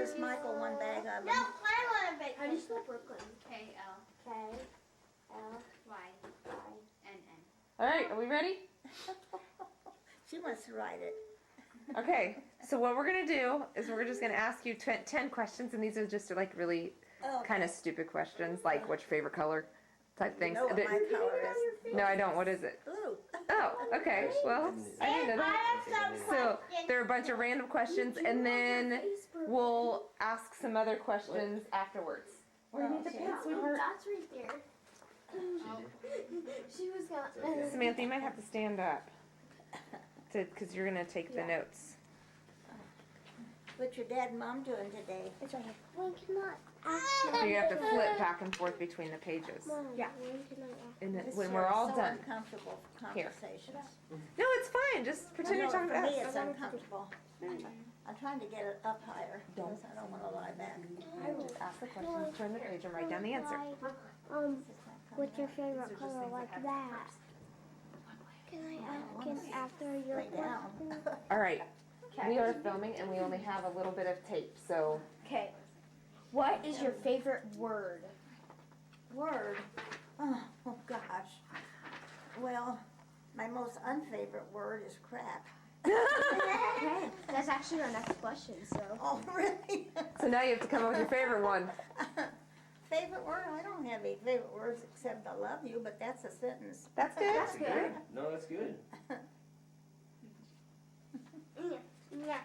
Miss Michael one bag of them. No, I want a big. How do you spell Brooklyn? K-L-Y-N-N. All right, are we ready? She wants to write it. Okay, so what we're gonna do is we're just gonna ask you 10 questions, and these are just like really kind of stupid questions, like what's your favorite color type You things. know what my color is. No, I don't. What is it? Blue. Oh, okay. Well, I didn't know that. I have some So questions. there are a bunch of random questions, and then we'll ask some other questions afterwards. Where do you need the pen, sweetheart? That's right there. She was gonna. Samantha, you might have to stand up, because you're gonna take the notes. What's your dad and mom doing today? It's right here. When can I So you have to flip back and forth between the pages. Yeah. When can I ask? And then This when chair we're is all so done. uncomfortable for conversations. No, it's fine. Just pretend you're No, talking for to me us. it's uncomfortable. I'm trying to get it up higher because I don't want to lie back. Just ask the question, turn the page, and write down the answer. What's your favorite color like that? Can I ask him after your Lay down. question? All right. We are filming, and we only have a little bit of tape, so. Okay. What is your favorite word? Word? Oh gosh. Well, my most unfavorite word is crap. Okay. That's actually our next question, so. Oh, really? So now you have to come up with your favorite one. Favorite word? I don't have any favorite words except I love you, but that's a sentence. That's good. That's good. No, that's good. Yeah.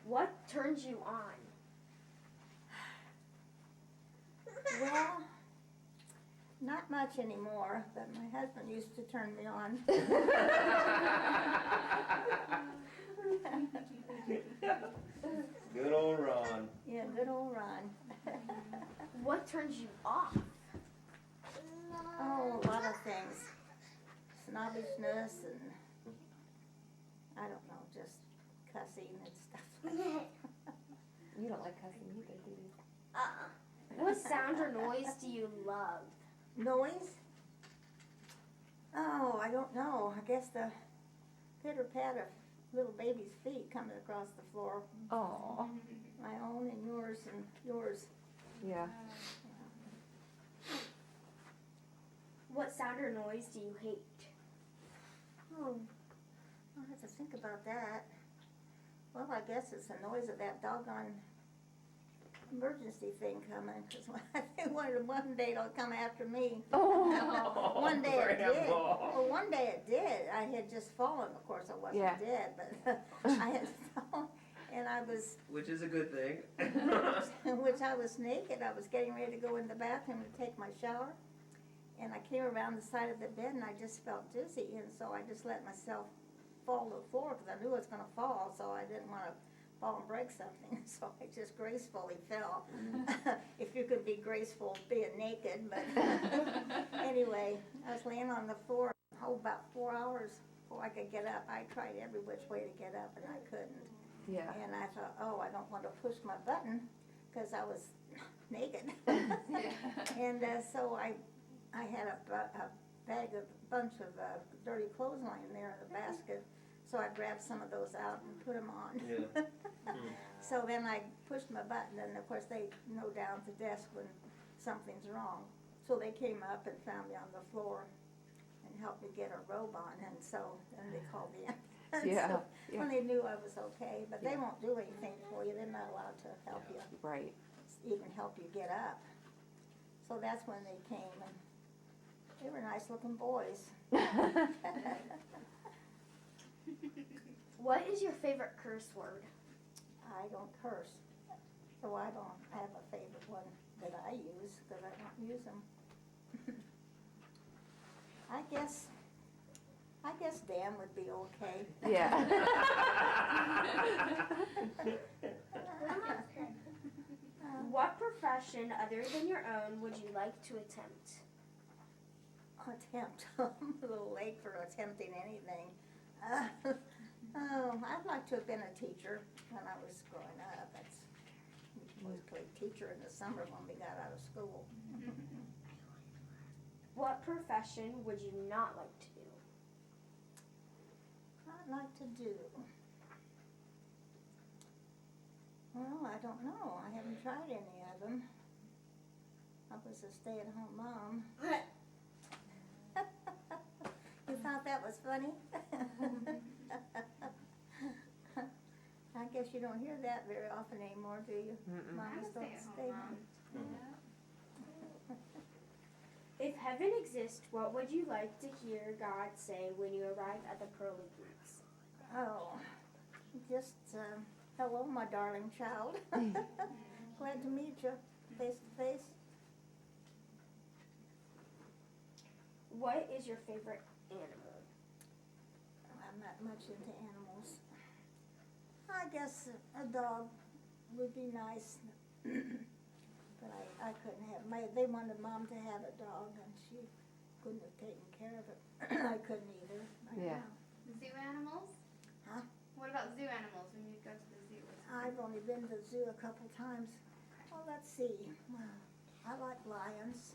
What turns you on? Well, not much anymore, but my husband used to turn me on. Good old Ron. Yeah, good old Ron. What turns you off? Oh, a lot of things. Snobbishness and, I don't know, just cussing and stuff like that. You don't like cussing either, do you? What sound or noise do you love? Noise? Oh, I don't know. I guess the pitter-pat of little baby's feet coming across the floor. Oh. My own and yours and yours. Yeah. What sound or noise do you hate? Oh, I'll have to think about that. Well, I guess it's the noise of that doggone emergency thing coming, because I think one day it'll come after me. Oh. One day it did. Grandma. Well, one day it did. I had just fallen. Of course, I wasn't Yeah. dead, but I had fallen, and I was, Which is a good thing. in which I was naked. I was getting ready to go in the bathroom to take my shower, and I came around the side of the bed, and I just felt dizzy, and so I just let myself fall to the floor because I knew I was going to fall, so I didn't want to fall and break something, so I just gracefully fell. If you could be graceful being naked, but anyway, I was laying on the floor about 4 hours before I could get up. I tried every which way to get up, and I couldn't. Yeah. And I thought, oh, I don't want to push my button because I was naked. And so I had a bunch of dirty clothes lying there in the basket. So I grabbed some of those out and put them on. Yeah. So then I pushed my button, and of course they know down at the desk when something's wrong. So they came up and found me on the floor and helped me get a robe on, and so then they called the ambulance. Yeah, So when they knew I was okay, but they won't do anything for you. They're not allowed to help you, Right. even help you get up. So that's when they came, and they were nice looking boys. What is your favorite curse word? I don't curse, so I don't have a favorite one that I use because I don't use them. I guess Dan would be okay. Yeah. What profession other than your own would you like to attempt? Attempt. I'm a little late for attempting anything. I'd like to have been a teacher when I was growing up. I was a teacher in the summer when we got out of school. What profession would you not like to do? I'd like to do. Well, don't know. I haven't tried any of them. I was a stay-at-home mom. You thought that was funny? I guess you don't hear that very often anymore, do you? Mamas don't stay home. If heaven exists, what would you like to hear God say when you arrive at the pearly gates? Oh, just hello, my darling child. Glad to meet you face to face. What is your favorite animal? I'm not much into animals. I guess a dog would be nice, but I couldn't have. They wanted Mom to have a dog, and she couldn't have taken care of it. I couldn't either. Yeah. Zoo animals? Huh? What about zoo animals when you go to the zoo? I've only been to the zoo a couple times. Well, let's see. I like lions.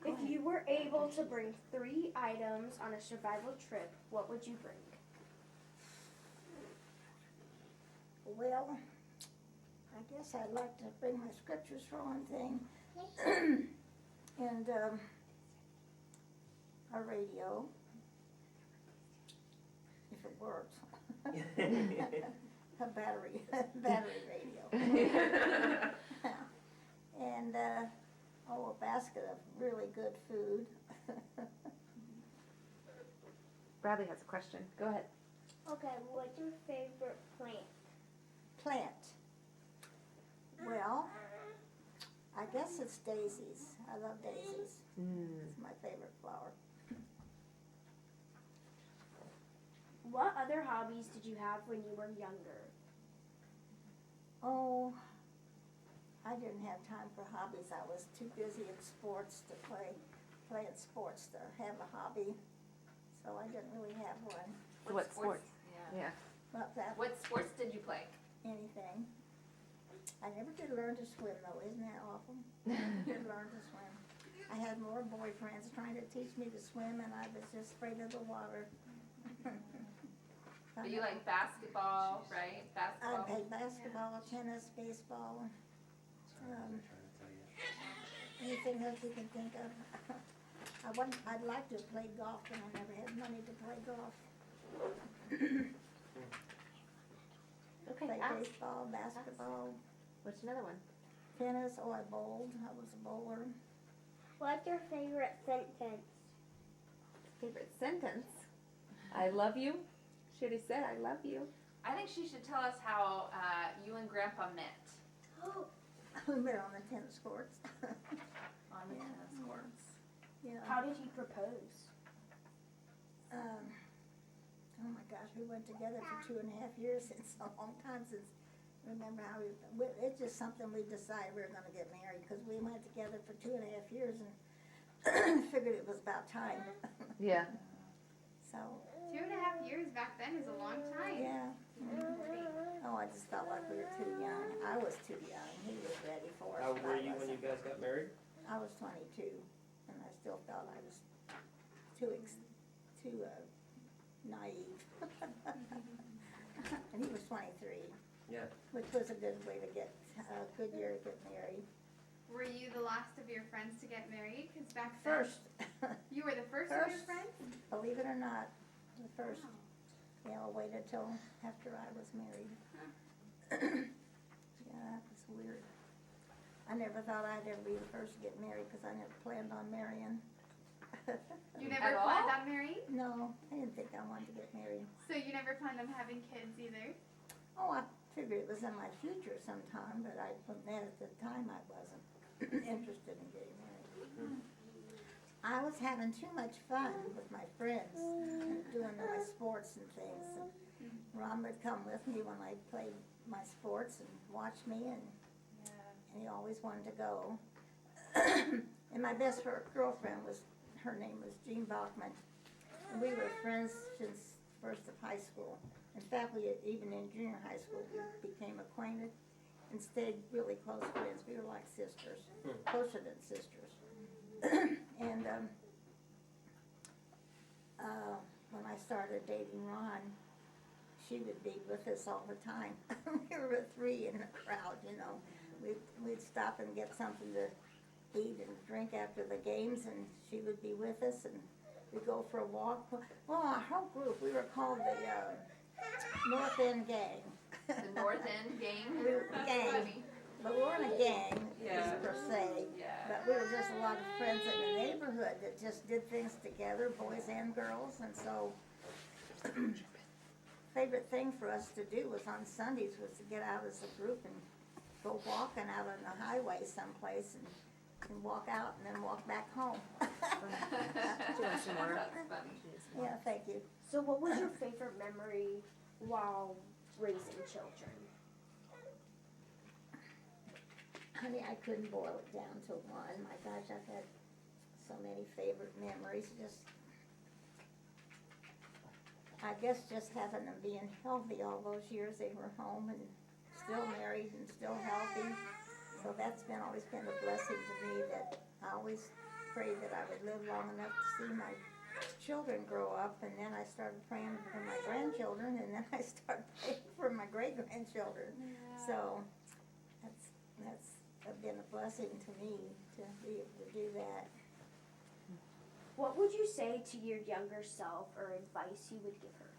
If you were able to bring 3 items on a survival trip, what would you bring? Well, I guess I'd like to bring my scriptures for one thing, and a radio, if it works. A battery radio. And a basket of really good food. Bradley has a question. Go ahead. Okay, what's your favorite plant? Plant. Well, I guess it's daisies. I love daisies. It's my favorite flower. What other hobbies did you have when you were younger? Oh, I didn't have time for hobbies. I was too busy in sports to playing sports to have a hobby. So I didn't really have one. What sports? Yeah. Yeah. Not that What sports did you play? anything. I never did learn to swim though. Isn't that awful? Never did learn to swim. I had more boyfriends trying to teach me to swim, and I was just afraid of the water. But you like basketball, right? I Basketball. played basketball, tennis, baseball, anything else you can think of. I'd like to play golf, but I never had money to play golf. Okay. Played Ask. baseball, basketball, What's another one? tennis. Oh, I bowled. I was a bowler. What's your favorite sentence? Favorite sentence? I love you. She already said I love you. I think she should tell us how you and Grandpa met We met on the tennis courts. on the tennis courts. Yeah. How did he propose? Oh my gosh, we went together for 2.5 years. It's a long time since. Remember how it's just something we decided we were going to get married because we went together for 2.5 years and figured it was about time. Yeah. So 2.5 years back then is a long time. yeah. Oh, I just felt like we were too young. I was too young. He was ready for it. How but were I you when you wasn't. guys got married? I was 22, and I still felt I was too naive. And he was 23. Yeah. Which was a good way to get, a good year to get married. Were you the last of your friends to get married? Because back then, First, you were the first of your First. friends? believe it or not, the first. They all waited till after I was married. Yeah, that was weird. I never thought I'd ever be the first to get married because I never planned on marrying. You never At all? planned on marrying? No, I didn't think I wanted to get married. So you never planned on having kids either? Oh, I figured it was in my future sometime, but at the time I wasn't interested in getting married. I was having too much fun with my friends, and doing my sports and things. And Ron would come with me when I played my sports and watch me, and he always wanted to go. And my best girlfriend her name was Jean Bachman, and we were friends since first of high school. In fact, even in junior high school, we became acquainted and stayed really close friends. We were like sisters, closer than sisters. And when I started dating Ron, she would be with us all the time. We were three in the crowd, you know. We'd stop and get something to eat and drink after the games, and she would be with us, and we'd go for a walk. Well, our whole group, we were called the North End Gang. The North End gang. We were a gang, Funny. but we weren't a gang Yeah. per se. Yeah. But we were just a lot of friends in the neighborhood that just did things together, boys and girls, and so favorite thing for us to do was on Sundays was to get out as a group and go walking out on the highway someplace and walk out and then walk back home. That's funny. Yeah, thank you. So what was your favorite memory while raising children? Honey, I couldn't boil it down to one. My gosh, I've had so many favorite memories. I guess just having them being healthy all those years they were home and still married and still healthy. So that's always been a blessing to me, that I always prayed that I would live long enough to see my children grow up, and then I started praying for my grandchildren, and then I started praying for my great-grandchildren. So that's been a blessing to me to be able to do that. What would you say to your younger self, or advice you would give her?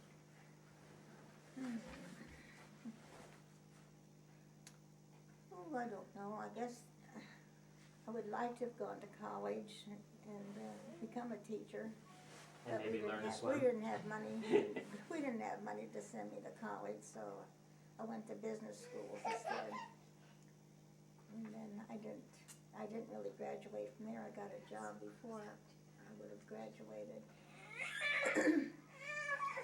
Oh, I don't know. I guess I would like to have gone to college and become a teacher. And But maybe learn to swim. We didn't have money. We didn't have money to send me to college, so I went to business school instead. And then I didn't really graduate from there. I got a job before I would have graduated.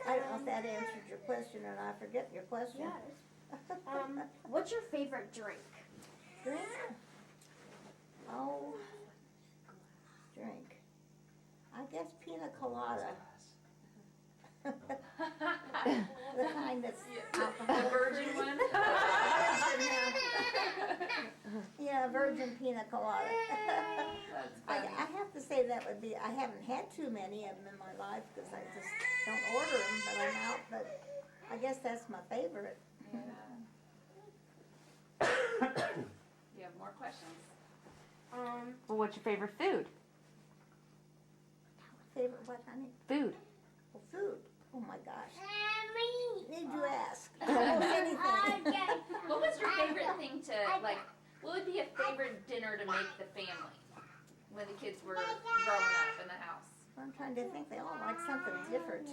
I don't know if that answered your question or not. I forget your question. Yes. What's your favorite drink? Drink? Oh, drink. I guess pina colada. The kind that's The alcohol. virgin one. Yeah, virgin pina colada. That's I funny. have to say that would be, I haven't had too many of them in my life because I just don't order them, but I'm out, but I guess that's my favorite. Yeah. You have more questions? Well, what's your favorite food? Favorite what, honey? Food. Oh, food. Oh my gosh. Need you ask? Almost anything. What was your favorite thing to, like, what would be a favorite dinner to make the family when the kids were growing up in the house? I'm trying to think, they all like something different.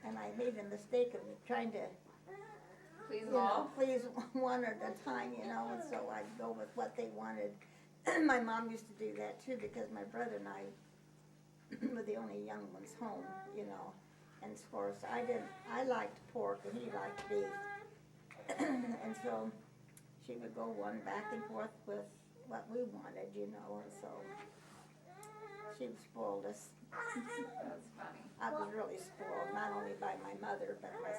And I made the mistake of trying to, Please you know, all. please one at a time, you know, and so I'd go with what they wanted. My mom used to do that too, because my brother and I were the only young ones home, you know. And of course, I liked pork and he liked beef. And so she would go one back and forth with what we wanted, you know, and so she spoiled us. That's funny. I was really spoiled, not only by my mother, but my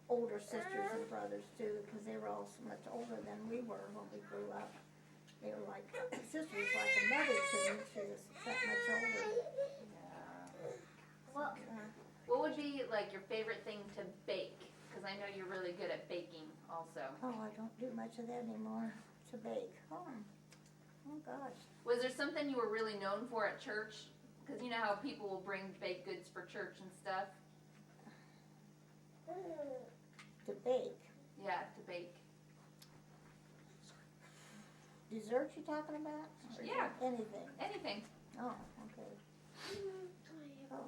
older sisters and brothers too, because they were all so much older than we were when we grew up. They were like, sister was like a mother to me, she was that much older. Well, what would be, like, your favorite thing to bake? Because I know you're really good at baking also. Oh, I don't do much of that anymore, to bake. Oh gosh. Was there something you were really known for at church? Because you know how people will bring baked goods for church and stuff? To bake. Yeah, to bake. Dessert you talking about? Or Yeah. Anything? Anything. Oh, okay. Oh.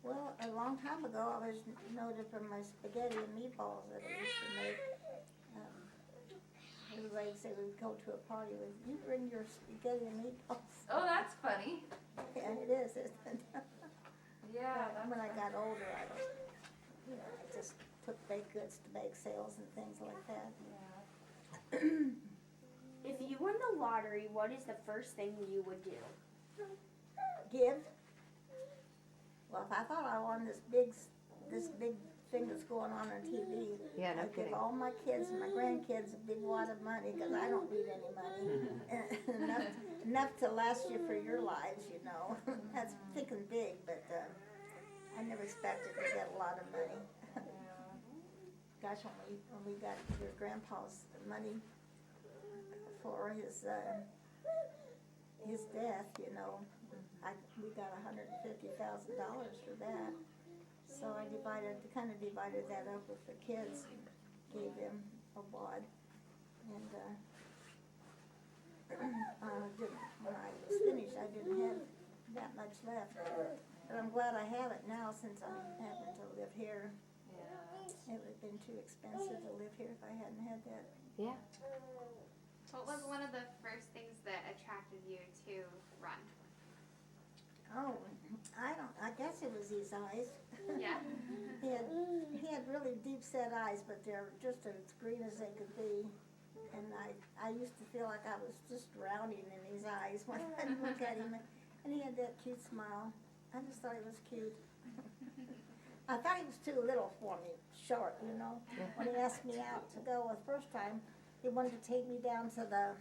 Well, a long time ago, I was noted for my spaghetti and meatballs that I used to make. Everybody would say we'd go to a party with, you bring your spaghetti and meatballs. Oh, that's funny. Yeah, it is, isn't it? Yeah. But when I got older, I just took baked goods to bake sales and things like that. If you won the lottery, what is the first thing you would do? Give. Well, if I thought I won this big thing that's going on TV, Yeah, no I'd kidding. give all my kids and my grandkids a big wad of money, because I don't need any money. enough to last you for your lives, you know. That's thinking big, but I never expected to get a lot of money. Gosh, when we got your grandpa's money for his death, you know, we got $150,000 for that. So I kind of divided that up with the kids and gave them a wad. And when I was finished, I didn't have that much left. But I'm glad I have it now since I'm having to live here. It would have been too expensive to live here if I hadn't had that. Yeah. What was one of the first things that attracted you to run? Oh, I guess it was his eyes. Yeah. He had really deep set eyes, but they're just as green as they could be. And I used to feel like I was just drowning in his eyes when I look at him. And he had that cute smile. I just thought he was cute. I thought he was too little for me, short, you know. When he asked me out to go the first time, he wanted to take me down to the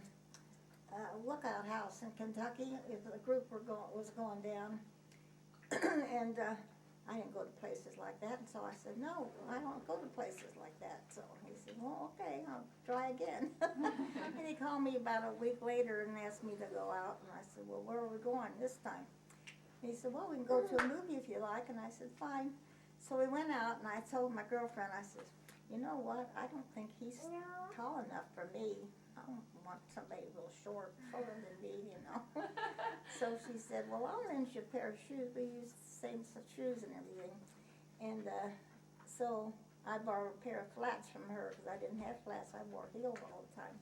lookout house in Kentucky. The group was going down. And I didn't go to places like that. And so I said, no, I don't go to places like that. So he said, well, okay, I'll try again. And he called me about a week later and asked me to go out. And I said, well, where are we going this time? And he said, well, we can go to a movie if you like. And I said, fine. So we went out, and I told my girlfriend, I said, you know what, I don't think he's tall enough for me. I don't want somebody real short, taller than me, you know. So she said, well, I'll lend you a pair of shoes. We use the same shoes and everything. And so I borrowed a pair of flats from her, because I didn't have flats. I wore heels all the time.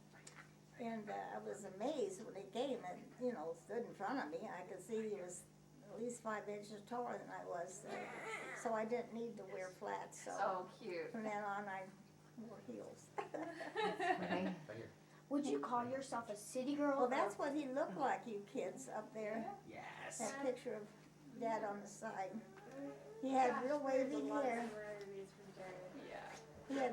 And I was amazed when he came and, you know, stood in front of me. I could see he was at least 5 inches taller than I was. So I didn't need to wear flats. So cute. from then on, I wore heels. Would you call yourself a city girl? Well, that's what he looked like, you kids up there. Yes. That picture of Dad on the side. He had real wavy hair. He had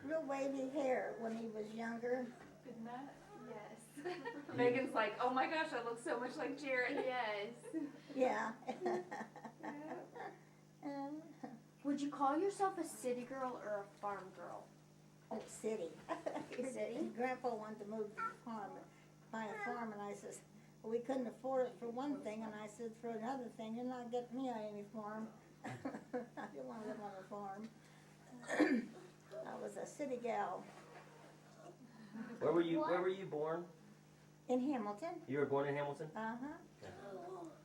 real wavy hair when he was younger. Isn't that? Yes. Megan's like, oh my gosh, I look so much like Jared. Yes. Yeah. Would you call yourself a city girl or a farm girl? Oh, city. City? Grandpa wanted to move to the farm, buy a farm, and I says, well, we couldn't afford it for one thing, and I said, for another thing, you're not getting me on any farm. I didn't want to live on a farm. I was a city gal. Where were you born? In Hamilton. You were born in Hamilton? Uh-huh.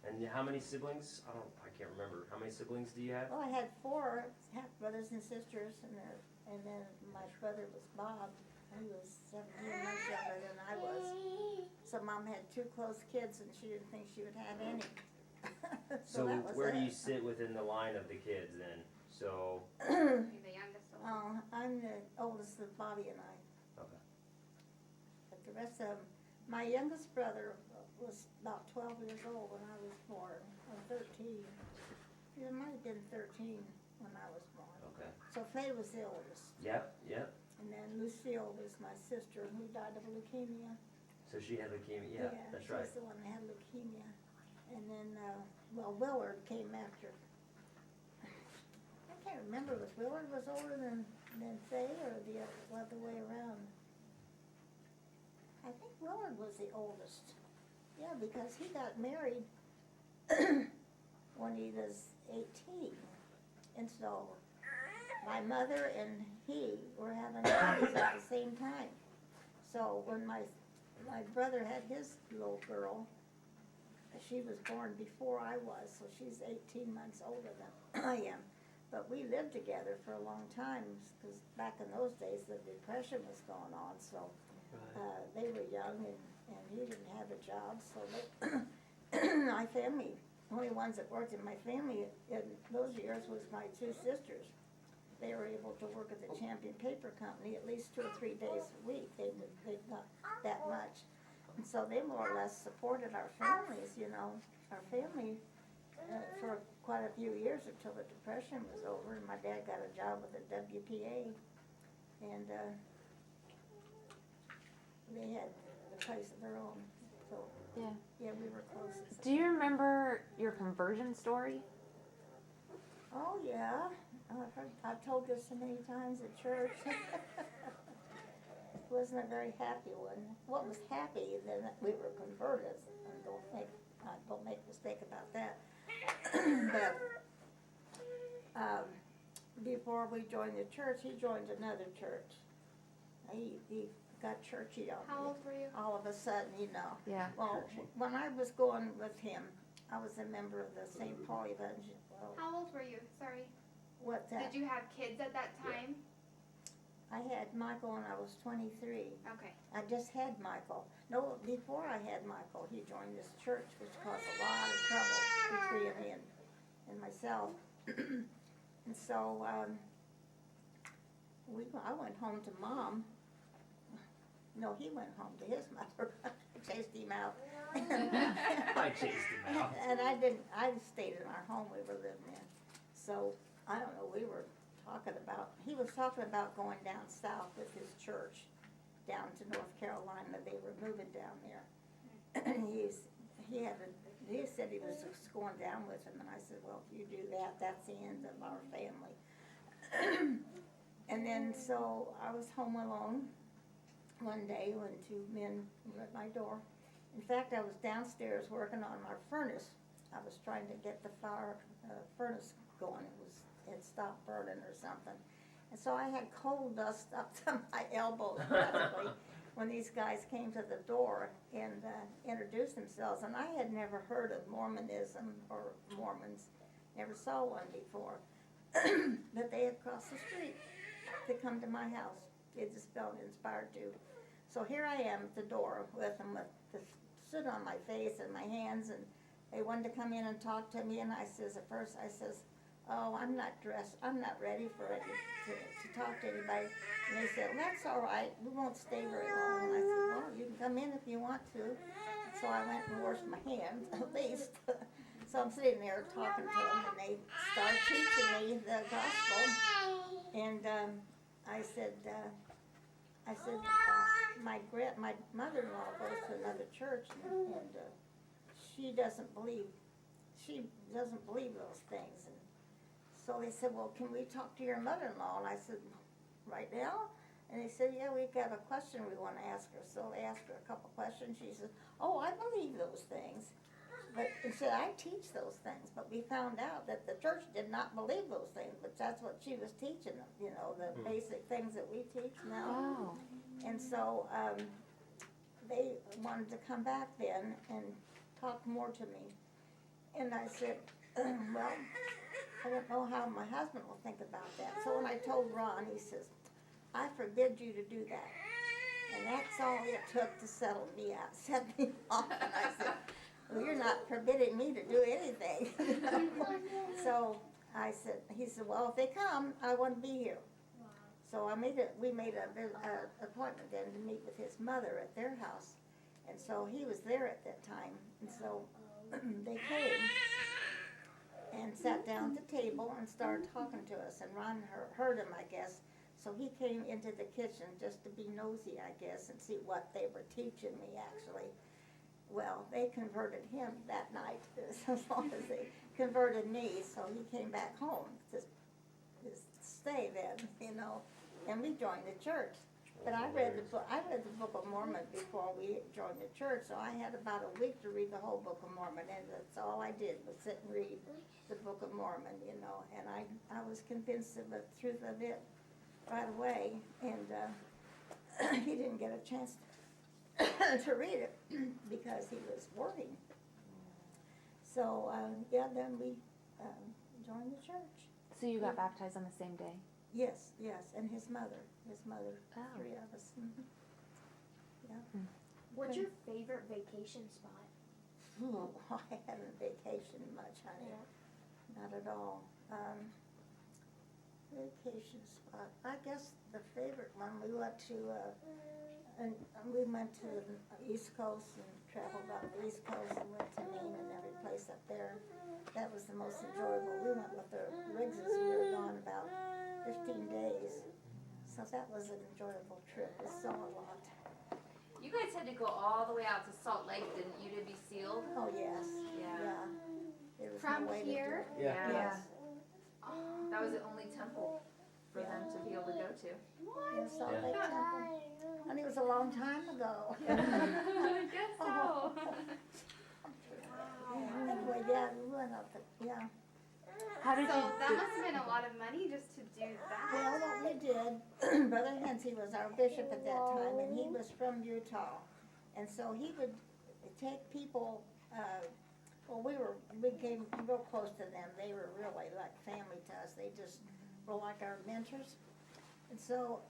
And how many siblings? I can't remember. How many siblings do you have? Well, I had 4 half brothers and sisters, and then my brother was Bob. He was 17 months younger than I was. So Mom had 2 close kids, and she didn't think she would have any. So that was where it. do you sit within the line of the kids then? So. You're the youngest of them. I'm the oldest of Bobby and I. Okay. But the rest of them, my youngest brother was about 12 years old when I was born, or 13. He might have been 13 when I was born. Okay. So Faye was the oldest. Yep. And then Lucille was my sister who died of leukemia. So she had leukemia. Yeah, that's right. She's the one that had leukemia. And then, Willard came after. I can't remember if Willard was older than Faye or the other way around. I think Willard was the oldest. Yeah, because he got married when he was 18. And so my mother and he were having babies at the same time. So when my brother had his little girl, she was born before I was, so she's 18 months older than I am. But we lived together for a long time, because back in those days the Depression was going on, so they were young and he didn't have a job, so my family, the only ones that worked in my family in those years was my 2 sisters. They were able to work at the Champion Paper Company at least 2 or 3 days a week. They got that much. And so they more or less supported our families, you know, our family for quite a few years until the Depression was over, and my dad got a job with the WPA, and they had a place of their own. So yeah, we were close. Do you remember your conversion story? Oh, yeah. I've told this so many times at church. Wasn't a very happy one. What was happy then that we were converted, and don't make a mistake about that. But before we joined the church, he joined another church. He got churchy on How me. old were you? All of a sudden, Yeah. Well, when I was going with him, I was a member of the St. Paul Evangelical. How old were you? Sorry. What's that? Did you have kids at that time? I had Michael when I was 23. Okay. I just had Michael. No, before I had Michael, he joined this church, which caused a lot of trouble between me and myself. And so I went home to Mom. No, he went home to his mother. I chased him out. I chased him out. And I stayed in our home we were living in. So, I don't know, he was talking about going down south with his church, down to North Carolina. They were moving down there. And he said he was just going down with him, and I said, well, if you do that, that's the end of our family. And then, so, I was home alone one day when two men were at my door. In fact, I was downstairs working on my furnace. I was trying to get the furnace going. It had stopped burning or something. And so I had coal dust up to my elbows practically when these guys came to the door and introduced themselves. And I had never heard of Mormonism or Mormons, never saw one before. But they had crossed the street to come to my house. They just felt inspired to. So here I am at the door with them with the soot on my face and my hands, and they wanted to come in and talk to me. And I says, at first I says, oh, I'm not ready for it to talk to anybody. And they said, well, that's all right, we won't stay very long. And I said, well, you can come in if you want to. So I went and washed my hands, at least. So I'm sitting there talking to them, and they start teaching me the gospel. And I said, my mother-in-law goes to another church, and she doesn't believe those things. And so they said, well, can we talk to your mother-in-law? And I said, right now? And they said, yeah, we've got a question we want to ask her. So they asked her a couple questions. She said, oh, I believe those things. But she said, I teach those things. But we found out that the church did not believe those things, but that's what she was teaching them, the basic things that we teach now. Wow. And so they wanted to come back then and talk more to me. And I said, well, I don't know how my husband will think about that. So when I told Ron, he says, I forbid you to do that. And that's all it took to settle me out, set me off. And I said, well, you're not forbidding me to do anything. So he said, well, if they come, I want to be here. So we made an appointment then to meet with his mother at their house. And so he was there at that time. And so they came and sat down at the table and started talking to us. And Ron heard him, I guess. So he came into the kitchen just to be nosy, I guess, and see what they were teaching me, actually. Well, they converted him that night, as long as they converted me. So he came back home to stay then, and we joined the church. But I read the Book of Mormon before we joined the church, so I had about a week to read the whole Book of Mormon, and that's all I did was sit and read the Book of Mormon, and I was convinced of the truth of it right away, and he didn't get a chance to read it because he was working. So, then we joined the church. So you got baptized on the same day? Yes, and his mother, Oh. 3 of us. Mm-hmm. Yeah. What's your favorite vacation spot? Ooh, I haven't vacationed much, honey. Not at all. Vacation spot. I guess the favorite one, we went to the East Coast and traveled up the East Coast and went to Maine and every place up there. That was the most enjoyable. We went with the Riggses. We were gone about 15 days. So that was an enjoyable trip. We saw a lot. You guys had to go all the way out to Salt Lake, didn't you, to be sealed? Oh, yes. Yeah. There was From no way here? to do it. Yeah. Yes. was the only temple for them to be able to go to. In Salt Yeah. Lake Temple. And it was a long time ago. I guess so. Anyway, yeah, we went up, yeah. How did So you? that must have been a lot of money just to do that. Well, what we did, Brother Lindsey was our bishop at that time, and he was from Utah. And so he would take people, well, we came real close to them. They were really like family to us. They just were like our mentors. And so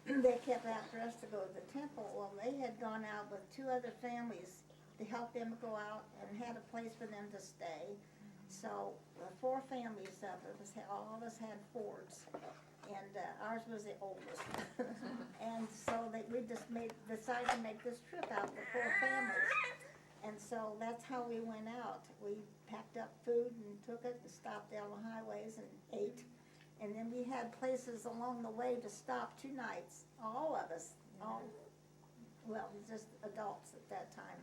they kept after us to go to the temple. Well, they had gone out with 2 other families to help them go out and had a place for them to stay. So 4 families of us, all of us had Fords, and ours was the oldest. And so we just decided to make this trip out with 4 families. And so that's how we went out. We packed up food and took it and stopped down the highways and ate. And then we had places along the way to stop 2 nights, all of us, well, just adults at that time.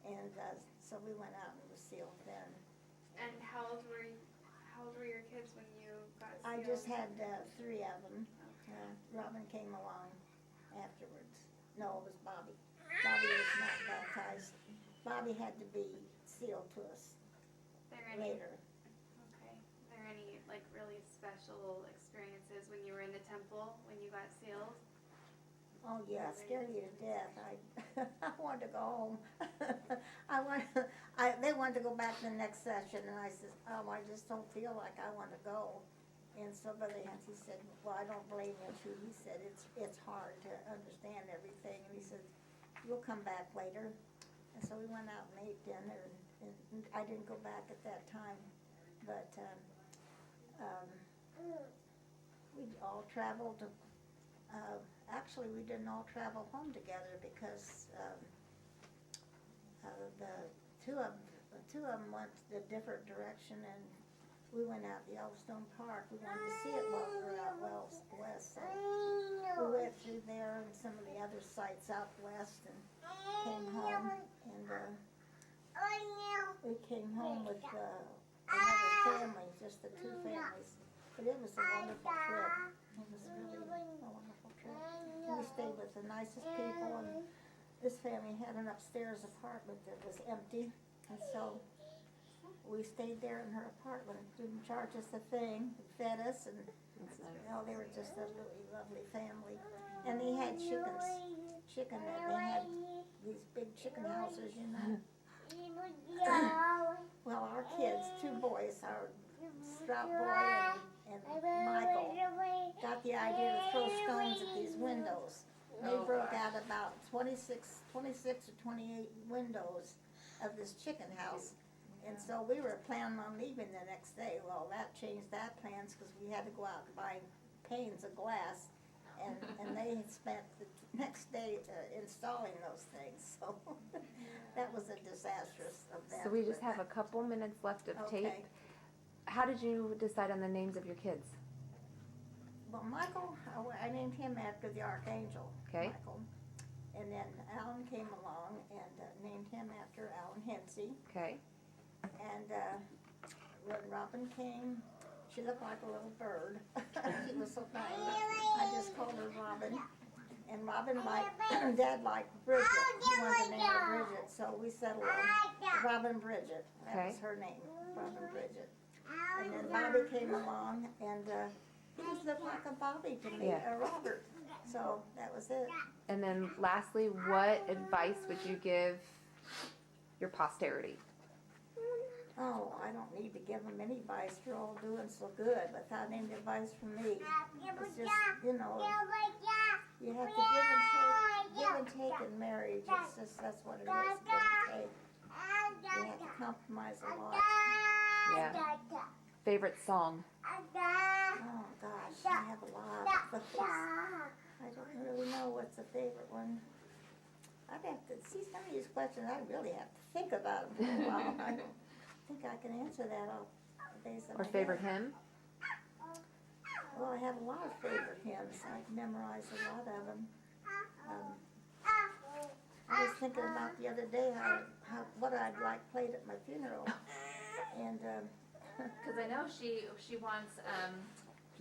And so we went out and was sealed then. And how old were your kids when you got sealed? I just had 3 of them. Robin came along afterwards. No, it was Bobby. Bobby was not baptized. Bobby had to be sealed to us later. Okay. Are there any like really special experiences when you were in the temple when you got sealed? Oh yeah, it scared me to death. I wanted to go home. They wanted to go back to the next session, and I said, I just don't feel like I want to go. And so Brother Lindsey said, well, I don't blame you too. He said it's hard to understand everything, and he said you'll come back later. And so we went out and ate dinner, and I didn't go back at that time, but we all traveled. Actually, we didn't all travel home together because the two of them went a different direction, and we went out to Yellowstone Park. We wanted to see it while we were out west, so we went through there and some of the other sites out west and came home. And we came home with another family, just the 2 families. But it was a wonderful trip. It was really a wonderful trip. And we stayed with the nicest people, and this family had an upstairs apartment that was empty, and so we stayed there in her apartment. Didn't charge us a thing, fed us, and they were just a really lovely family. And they had they had these big chicken houses, you know. Well, our kids, 2 boys, our Sprout boy and Michael, got the idea to throw stones at these windows. They broke out about 26 or 28 windows of this chicken house. And so we were planning on leaving the next day. Well, that changed that plans because we had to go out and buy panes of glass. And they spent the next day installing those things. So that was a disastrous event. So we just have a couple minutes left of tape. Okay. How did you decide on the names of your kids? Well, Michael, I named him after the archangel, Okay. Michael. And then Alan came along and named him after Alan Hensey. Okay. And when Robin came, she looked like a little bird. She was so tiny. I just called her Robin. And Robin Dad liked Bridget. He wanted to name her Bridget, so we settled on Robin Bridget. That was her name, Robin Bridget. And then Bobby came along, and he just looked like a Bobby to me, Yeah. a Robert. So that was it. And then lastly, what advice would you give your posterity? Oh, I don't need to give them any advice. You're all doing so good without any advice from me. It's just, you know, you have to give and take in marriage. It's just, that's what it is, give and take. You have to compromise a lot. Yeah. Favorite song? Oh, gosh, I have a lot of those. I don't really know what's a favorite one. I'd have to, see some of these questions, I really have to think about them for a while. I don't think I can answer that off the base of Or my favorite head. hymn? Well, I have a lot of favorite hymns. I've memorized a lot of them. I was thinking about the other day what I'd like played at my funeral. And Because I know she wants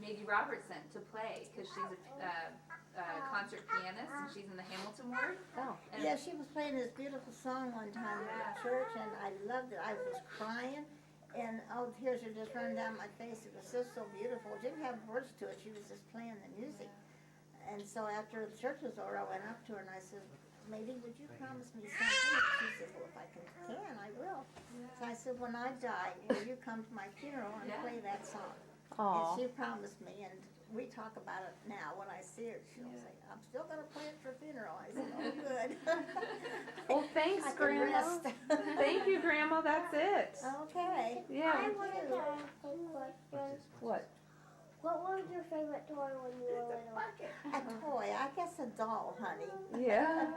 maybe Robertson to play because she's a concert pianist and she's in the Hamilton ward. Oh. And Yeah, she was playing this beautiful song one time at church, and I loved it. I was crying, and all the tears were just running down my face. It was just so beautiful. It didn't have words to it. She was just playing the music. And so after the church was over, I went up to her and I said, "Lady, would you promise me something?" She said, "Well, if I can, I will." So I said, "When I die, will you come to my funeral and play that song?" And Aw. she promised me, and we talk about it now. When I see her, she'll say, "I'm still gonna play it for funeral." I said, "Oh, good." Well, thanks, I can Grandma. rest. Thank you, Grandma. That's it. Okay. Yeah. I wanted to ask a question. What? What was your favorite toy when you were little? A toy, I guess a doll, honey. Yeah.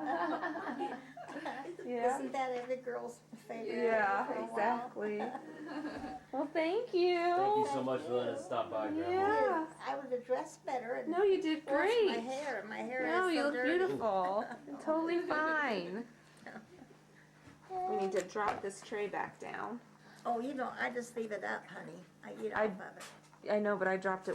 Yeah. Isn't that every girl's favorite? Yeah, for a while? exactly. Well, thank you. Thank you so much for letting us stop by, Grandma. Yeah. I would have dressed better and No, you did washed great. my hair. My hair No, is you so look dirty. beautiful. Totally fine. We need to drop this tray back down. Oh, you don't. I just leave it up, honey. I eat off I- of it. I know, but I dropped it